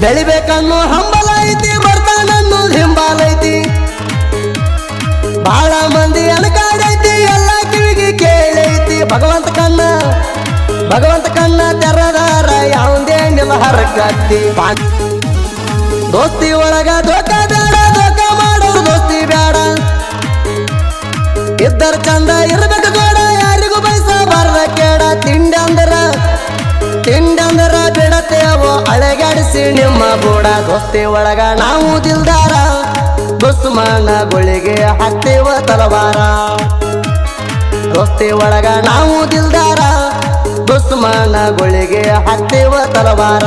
ಬೆಳಿಬೇಕನ್ನೋ ಹಂಬಲ ಐತಿ ಬರ್ತಾನನ್ನು ಹಿಂಬಾಲ ಐತಿ ಬಾಳ ಮಂದಿ ಅಣಕಾಡೈತಿ ಎಲ್ಲ ಕಿವಿಗೆ ಕೇಳೈತಿ ಭಗವಂತ ಕಣ್ಣ ತೆರದಾರ ಯಾವುದೇ ನಿಲ ಹರಕತ್ತಿ ದೋಸ್ತಿ ಒಳಗ ಧೋಕ ಬೇಡ ಧೋಕ ಮಾಡೋದು ದೋಸ್ತಿ ಬೇಡ ಇದ್ದರ ಚಂದ ಇರ್ಬೇಕು ಗೋಡ ಯಾರಿಗೂ ಬಯಸಬಾರ್ದ ಕೇಡ ತಿಂಡಿ ಅಂದರ ಬಿಡತೇವೋ ಅಳೆಗಾಡಿಸಿ ನಿಮ್ಮ ಗೂಡ ದೋಸ್ತಿ ಒಳಗ ನಾವು ದಿಲ್ದಾರ ದುಸ್ಮನಗಳಿಗೆ ಹತ್ತೇವ ತಲವಾರ ದೋಸ್ತಿ ಒಳಗ ನಾವು ದಿಲ್ದಾರ ದುಸ್ಮನಗಳಿಗೆ ಹತ್ತೇವ ತಲವಾರ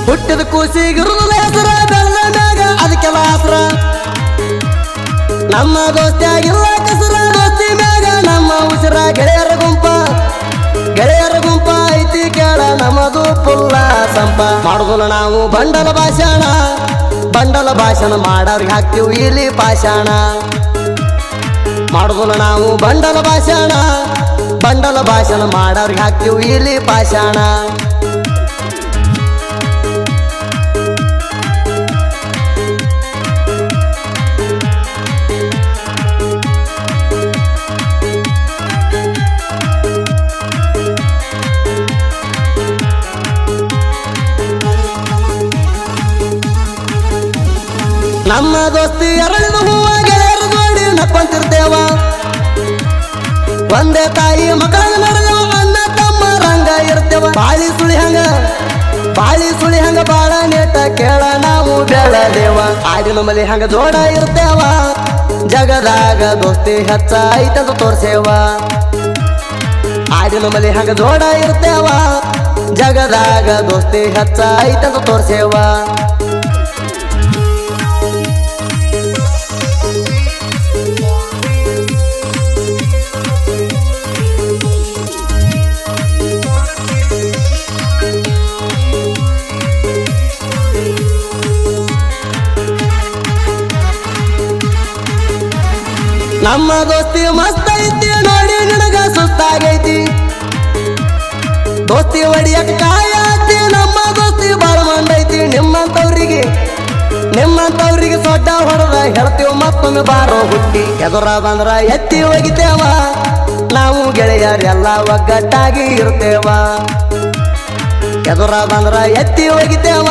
ಹುಟ್ಟಿದ ಕೂಸಿಗಿರುವುದಿಲ್ಲ ಹೆಸರ ಬೆಳೆದ ಮ್ಯಾಗ ಅದಕ್ಕೆಲ್ಲ ಆಸರ ನಮ್ಮ ದೋಸ್ತಿಯಾಗಿಲ್ಲ ಕಸರ ದೋಸ್ತಿ ಮ್ಯಾಗ ನಮ್ಮ ಉಸಿರ ಗೆಳೆಯರ ಗುಂಪ ಐತಿ ಕೇಳ ನಮ್ಮದು ಪುಲ್ಲ ಸಂಪ ಮಾಡುದಿಲ್ಲ ನಾವು ಬಂಡಲ ಭಾಷಣ ಮಾಡೋರಿಗೆ ಹಾಕ್ತೀವಿ ಇಲ್ಲಿ ಪಾಷಾಣ ಮಾಡುದಿಲ್ಲ ನಾವು ಬಂಡಲ ಭಾಷಣ ಮಾಡೋರಿಗೆ ಹಾಕ್ತೀವಿ ಇಲ್ಲಿ ಪಾಷಾಣ ನಮ್ಮ ದೋಸ್ತಿ ಅರಳಿದ ಹೂವ ಗೆಳೆಯರ ಜೋಡಿ ನಕ್ಕೊಂತಿರ್ತೇವ ಒಂದೇ ತಾಯಿ ಮಕ್ಕಳ ನಡೆದವ ಅಣ್ಣ ತಮ್ಮ ರಂಗ ಇರ್ತೇವ ಬಾಳಿ ಸುಳಿ ಹಂಗ ಬಾಳ ನೇಟ ಕೇಳ ನಾವು ಬೆಳದೇವ ಆಡಿನ ಮಲಿ ಹಂಗ ಜೋಡ ಇರ್ತೇವ ಜಗದಾಗ ದೋಸ್ತಿ ಹೆಚ್ಚ ಐತಂತ ತೋರ್ಸೇವ ಆಡಿನ ಮಲಿ ಹಂಗ ಜೋಡ ಇರ್ತೇವ ಜಗದಾಗ ದೋಸ್ತಿ ಹೆಚ್ಚ ಐತಂತ ತೋರ್ಸೇವ ನಮ್ಮ ದೋಸ್ತಿ ಮಸ್ತ್ ಐತಿ ನೋಡಿ ನಿನಗ ಸುಸ್ತಾಗೈತಿ ದೋಸ್ತಿ ಒಡಿಯಕ ಕಾಯತಿ ನಮ್ಮ ದೋಸ್ತಿ ಬಾಳ ಮಂದೈತಿ ನಿಮ್ಮಂತವ್ರಿಗೆ ಸೊಡ್ಡ ಹೊಡೆದ ಹೇಳ್ತೀವಿ ಮತ್ತೊಮ್ಮೆ ಬಾರೋ ಹುಟ್ಟಿ ಎದುರ ಬಂದ್ರ ಎತ್ತಿ ಒಗಿತೇವ ನಾವು ಗೆಳೆಯರೆಲ್ಲ ಒಗ್ಗಟ್ಟಾಗಿ ಇರ್ತೇವ ಎದುರ ಬಂದ್ರ ಎತ್ತಿ ಒಗಿತೇವ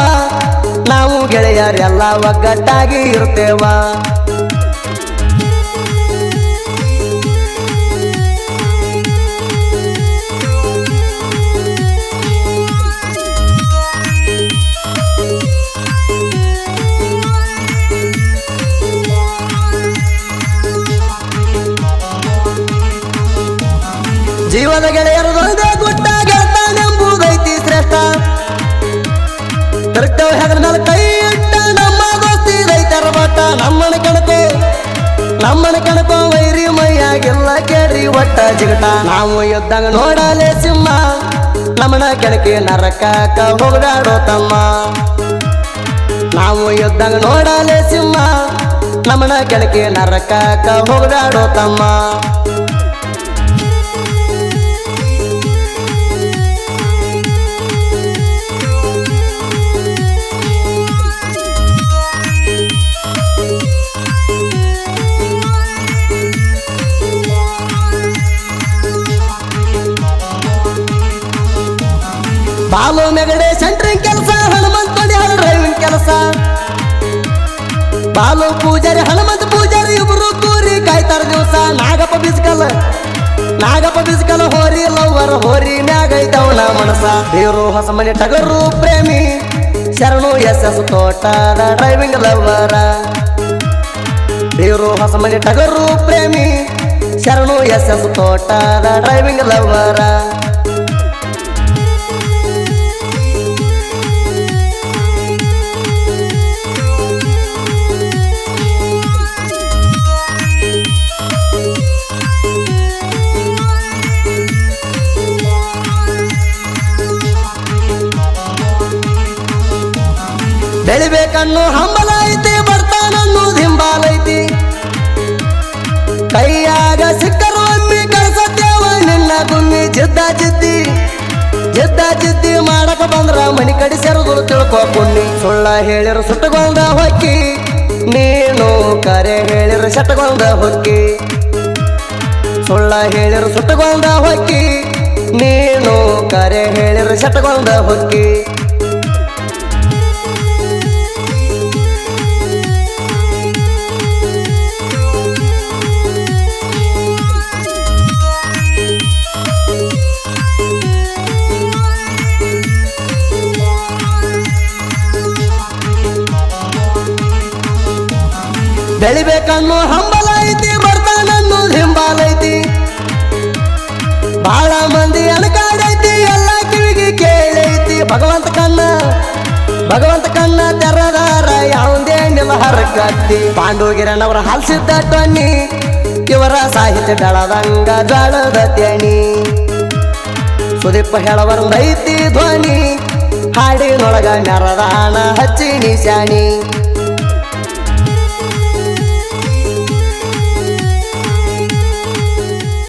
ನಾವು ಗೆಳೆಯರೆಲ್ಲ ಒಗ್ಗಟ್ಟಾಗಿ ಇರ್ತೇವ ಜೀವದ ಗೆಳೆಯರದೊಂದೇ ಗುಡ್ಡ ಗೆಳತನೆಂಬುದೈತಿ ಶ್ರೇಷ್ಠ ತಿರುಗ್ತೇವ ಹೆಗಲ ಮೇಲೆ ಕೈ ಇಟ್ಟ ನಮ್ಮ ದೋಸ್ತಿ ರೈತರ ಬಟ್ಟ ನಮ್ಮನ ಕಣಕೋ ವೈರಿ ಮೈಯಾಗಿಲ್ಲ ಕೇಳ್ರಿ ಒಟ್ಟ ಜಿಗಟ ನಾವು ಯುದ್ಧಂಗ ನೋಡಲೇ ಸಿಂಹ ನಮ್ಮನ ಕೆಣಕಿ ನರಕಕ್ಕ ಹೋಗದಾಡೋ ತಮ್ಮ ನಾವು ಯುದ್ಧಂಗ ನೋಡಲೇ ಸಿಂಹ ನಮ್ಮನ ಕೆಣಕಿ ನರಕಕ್ಕ ಹೋಗದಾಡೋ ತಮ್ಮ ಬಾಲು ಮೆಗಡೆ ಸೆಂಟ್ರಿಂಗ್ ಕೆಲಸ ಹನುಮಂತ ಡ್ರೈವಿಂಗ್ ಕೆಲಸ ಬಾಲು ಪೂಜಾರಿ ಹನುಮಂತ ಪೂಜಾರಿ ಇಬ್ರು ಕೂರಿ ಕಾಯ್ತಾರ ದಿವಸ ನಾಗಪ್ಪ ಬಿಸ್ಕಲ್ ಹೋರಿ ಲವರ್ ಹೋರಿ ಮ್ಯಾಗೈತವನ ಮನಸ ದೇವರು ಹೊಸ ಮನೆ ಟಗರು ಪ್ರೇಮಿ ಶರಣು ಎಸ್ ತೋಟದ ಡ್ರೈವಿಂಗ್ ಲವರ ದೇವರು ಹೊಸ ಮನೆ ಟಗರು ಪ್ರೇಮಿ ಶರಣು ಎಸ್ ತೋಟದ ಡ್ರೈವಿಂಗ್ ಲವರ ಬೆಳಿಬೇಕನ್ನೋ ಹಂಬಲ ಐತಿ ಬರ್ತಾನನ್ನೋದು ಹಿಂಬಾಲೈತಿ ಕೈಯಾಗ ಸಿಕ್ಕರು ಒಮ್ಮೆ ಕಳ್ಸತ್ತೇವ ನಿನ್ನ ಗುಮ್ಮಿ ಜಿದ್ದ ಜಿದ್ದಿ ಮಾಡಕ ಬಂದ್ರ ಮನಿ ಕಡಿ ಸೇರುದು ತಿಳ್ಕೊ ಪುಣ್ಣಿ ಸುಳ್ಳ ಹೇಳಿರು ಸುಟ್ಟಗೊಂಡ ಹೊಕ್ಕಿ ನೀನು ಕರೆ ಹೇಳಿರು ಸಟ್ಟಗೊಂಡ ಹೊಕ್ಕಿ ಸುಳ್ಳ ಹೇಳಿರು ಸುಟ್ಟಗೊಂಡ ಹೊಕ್ಕಿ ನೀನು ಕರೆ ಹೇಳಿರು ಸಟ್ಟಗೊಂಡ ಹೊಕ್ಕಿ ಬೆಳಿಬೇಕನ್ನೋ ಹಂಬಲ ಐತಿ ಬರ್ತಾನನ್ನೋದು ಹಿಂಬಾಲೈತಿ ಬಾಳ ಮಂದಿ ಅಣಕಾಡೈತಿ ಎಲ್ಲ ಕಿವಿಗೆ ಕೇಳೈತಿ ಭಗವಂತ ಕಣ್ಣ ತೆರದಾರ ಯಾವುದೇ ನಿಲ ಹರಕತ್ತಿ ಪಾಂಡುಗಿರನವರ ಹಾಲ್ಸಿದ್ದ ಟೊನ್ನಿ ಇವರ ಸಾಹಿತ್ಯ ಡಳದಂಗ ಜ್ವಾಳದ ತ್ಯಾಣಿ ಸುದೀಪ ಹೇಳವರೊಂದೈತಿ ಧ್ವನಿ ಹಾಡಿನೊಳಗ ಮೆರದಾನ ಹಚ್ಚಿ ನಿಶಾಣಿ